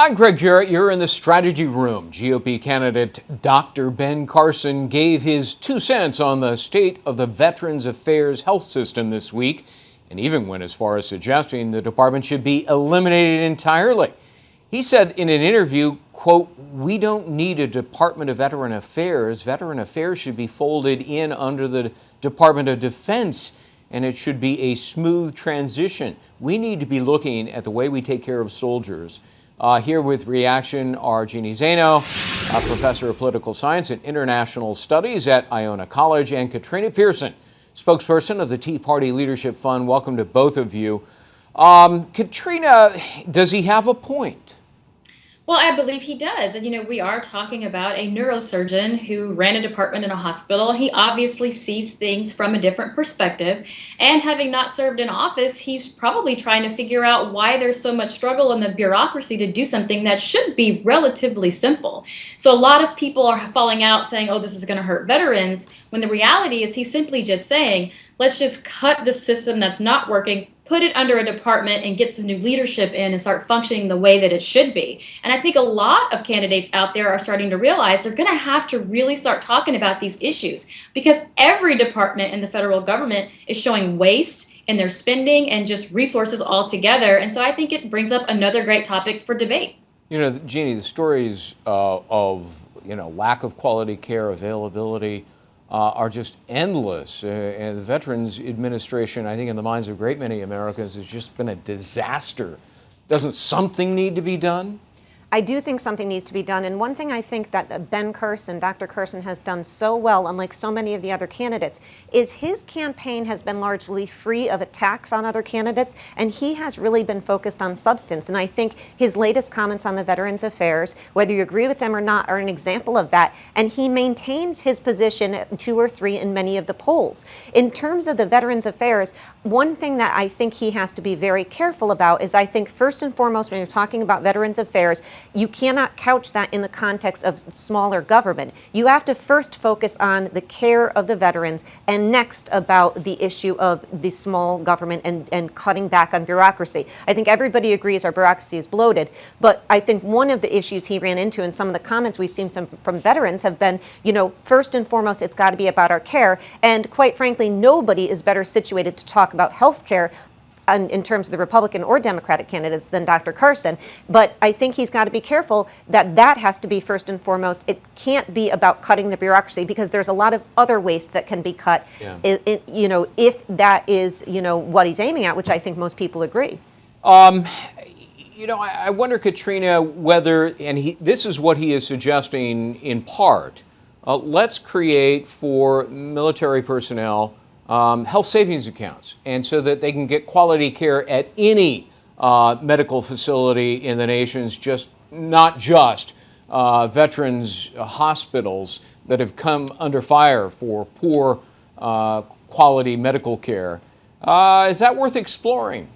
I'm Gregg, Jarrett. You're in the strategy room. GOP candidate Dr. Ben Carson gave his 2 cents on the state of the Veterans Affairs health system this week, and even went as far as suggesting the department should be eliminated entirely. He said in an interview, quote, "We don't need a Department of Veteran Affairs. Veteran Affairs should be folded in under the Department of Defense, and it should be a smooth transition. We need to be looking at the way we take care of soldiers." Here with reaction are Jeanne, Zaino, a professor of political science and international studies at Iona College, and Katrina Pierson, spokesperson of the Tea Party Leadership Fund. Welcome to both of you. Katrina, does he have a point? Well, I believe he does. And, we are talking about a neurosurgeon who ran a department in a hospital. He obviously sees things from a different perspective. And having not served in office, he's probably trying to figure out why there's so much struggle in the bureaucracy to do something that should be relatively simple. So a lot of people are falling out saying, oh, this is going to hurt veterans, when the reality is he's simply just saying, let's just cut the system that's not working, put it under a department and get some new leadership in and start functioning the way that it should be. And I think a lot of candidates out there are starting to realize they're going to have to really start talking about these issues, because every department in the federal government is showing waste in their spending and just resources altogether. And so I think it brings up another great topic for debate. Jeanne, the stories of lack of quality care, availability, are just endless. And the Veterans Administration, I think in the minds of a great many Americans, has just been a disaster. Doesn't something need to be done? I do think something needs to be done. And one thing I think that Ben Carson, Dr. Carson, has done so well, unlike so many of the other candidates, is his campaign has been largely free of attacks on other candidates, and he has really been focused on substance. And I think his latest comments on the Veterans Affairs, whether you agree with them or not, are an example of that. And he maintains his position at 2 or 3 in many of the polls. In terms of the Veterans Affairs, one thing that I think he has to be very careful about is, I think first and foremost, when you're talking about Veterans Affairs, you cannot couch that in the context of smaller government. You have to first focus on the care of the veterans, and next about the issue of the small government and cutting back on bureaucracy. I think everybody agrees our bureaucracy is bloated, but I think one of the issues he ran into, and some of the comments we've seen from veterans have been, first and foremost, it's got to be about our care. And quite frankly, nobody is better situated to talk about health care in terms of the Republican or Democratic candidates than Dr. Carson. But I think he's got to be careful that has to be first and foremost. It can't be about cutting the bureaucracy, because there's a lot of other waste that can be cut, if that is, what he's aiming at, which I think most people agree. I wonder, Katrina, whether, and this is what he is suggesting in part, let's create for military personnel health savings accounts, and so that they can get quality care at any medical facility in the nation's not just veterans hospitals that have come under fire for poor quality medical care. Is that worth exploring?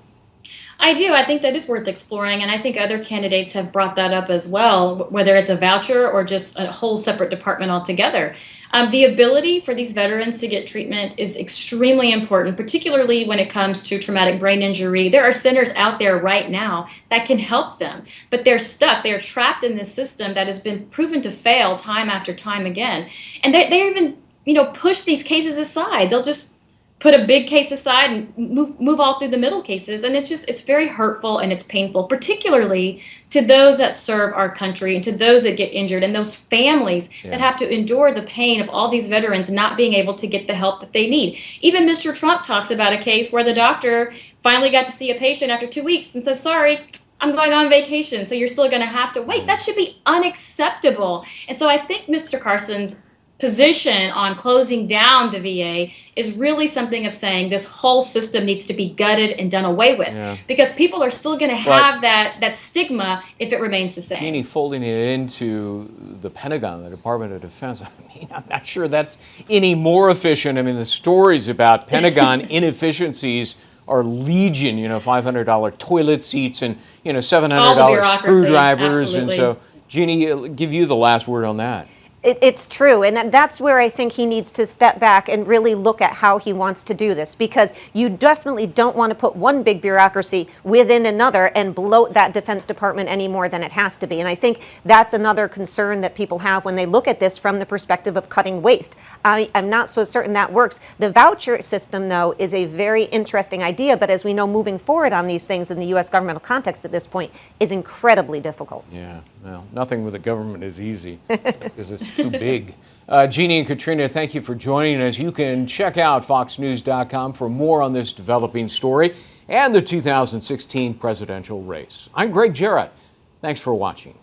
I do. I think that is worth exploring, and I think other candidates have brought that up as well, whether it's a voucher or just a whole separate department altogether. The ability for these veterans to get treatment is extremely important, particularly when it comes to traumatic brain injury. There are centers out there right now that can help them, but they're stuck. They're trapped in this system that has been proven to fail time after time again. And they even, push these cases aside. They'll just put a big case aside and move all through the middle cases. And it's very hurtful and it's painful, particularly to those that serve our country and to those that get injured and those families that have to endure the pain of all these veterans not being able to get the help that they need. Even Mr. Trump talks about a case where the doctor finally got to see a patient after 2 weeks and says, sorry, I'm going on vacation, so you're still going to have to wait. That should be unacceptable. And so I think Mr. Carson's position on closing down the VA is really something of saying this whole system needs to be gutted and done away with, because people are still going to have that stigma if it remains the same. Jeanne, folding it into the Pentagon, the Department of Defense, I'm not sure that's any more efficient. The stories about Pentagon inefficiencies are legion, $500 toilet seats and, $700 screwdrivers. Absolutely. And so, Jeanne, give you the last word on that. It's true, and that's where I think he needs to step back and really look at how he wants to do this, because you definitely don't want to put one big bureaucracy within another and bloat that Defense Department any more than it has to be. And I think that's another concern that people have when they look at this from the perspective of cutting waste. I'm not so certain that works. The voucher system, though, is a very interesting idea, but as we know, moving forward on these things in the U.S. governmental context at this point is incredibly difficult. Yeah, well, nothing with the government is easy because it's too big. Jeanne and Katrina, thank you for joining us. You can check out foxnews.com for more on this developing story and the 2016 presidential race. I'm Gregg Jarrett. Thanks for watching.